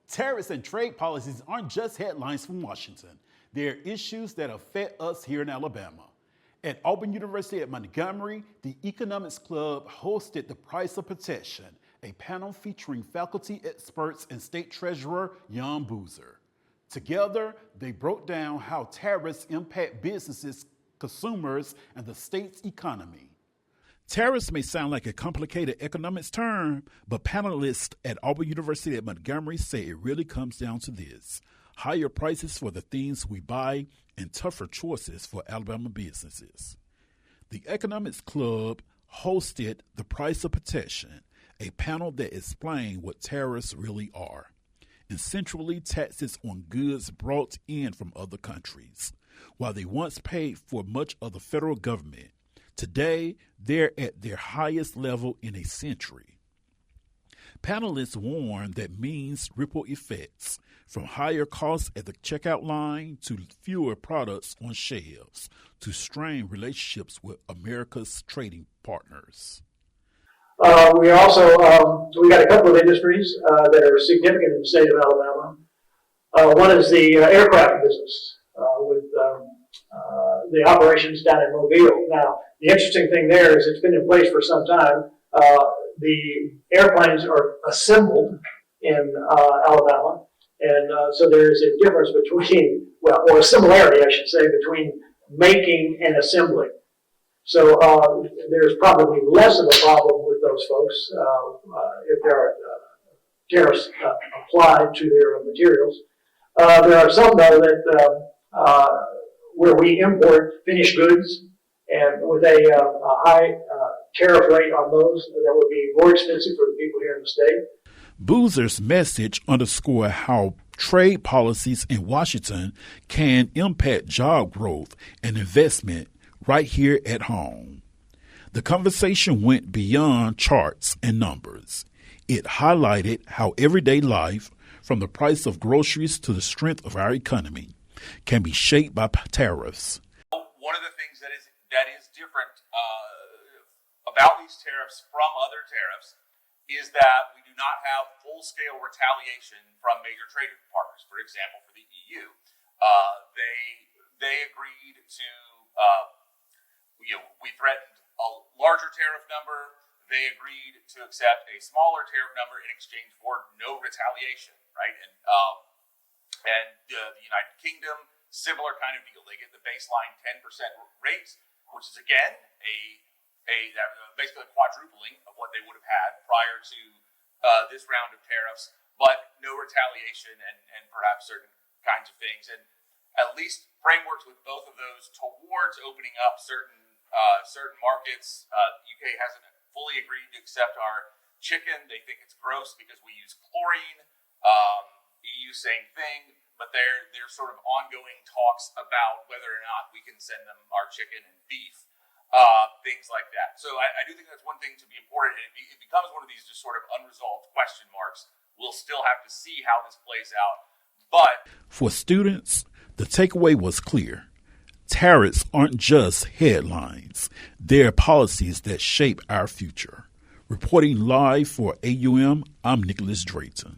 Tariffs and trade policies aren't just headlines from Washington. They're issues that affect us here in Alabama. At Auburn University at Montgomery, the Economics Club hosted The Price of Protection, a panel featuring faculty experts and State Treasurer Jan Boozer. Together, they broke down how tariffs impact businesses, consumers, and the state's economy. Tariffs may sound like a complicated economics term, but panelists at Auburn University at Montgomery say it really comes down to this: higher prices for the things we buy and tougher choices for Alabama businesses. The Economics Club hosted The Price of Protection, a panel that explained what tariffs really are. Essentially, taxes on goods brought in from other countries. While they once paid for much of the federal government, today they're at their highest level in a century. Panelists warn that means ripple effects, from higher costs at the checkout line to fewer products on shelves, to strained relationships with America's trading partners. We got a couple of industries that are significant in the state of Alabama. One is the aircraft business with the operations down in Mobile. Now, the interesting thing there is it's been in place for some time. The airplanes are assembled in Alabama, and so there is a difference between, or a similarity, I should say, between making and assembling. So there's probably less of a problem with those folks if there are tariffs applied to their materials. There are some, though, that where we import finished goods, and with a high tariff rate on those, that would be more expensive for the people here in the state. Boozer's message underscored how trade policies in Washington can impact job growth and investment right here at home. The conversation went beyond charts and numbers. It highlighted how everyday life, from the price of groceries to the strength of our economy, can be shaped by tariffs. One of the things that is different about these tariffs from other tariffs is that we do not have full-scale retaliation from major trading partners. For example, for the EU, they agreed to. We threatened a larger tariff number. They agreed to accept a smaller tariff number in exchange for no retaliation, right? And the United Kingdom, similar kind of deal. They get the baseline 10% rate, which is again basically a quadrupling of what they would have had prior to this round of tariffs, but no retaliation and perhaps certain kinds of things, and at least frameworks with both of those towards opening up certain markets. UK hasn't fully agreed to accept our chicken. They think it's gross because we use chlorine. EU same thing, but they're sort of ongoing talks about whether or not we can send them our chicken and beef, things like that. So I do think that's one thing to be important. It becomes one of these just sort of unresolved question marks. We'll still have to see how this plays out. But for students, the takeaway was clear. Tariffs aren't just headlines. They're policies that shape our future. Reporting live for AUM, I'm Nicholas Drayton.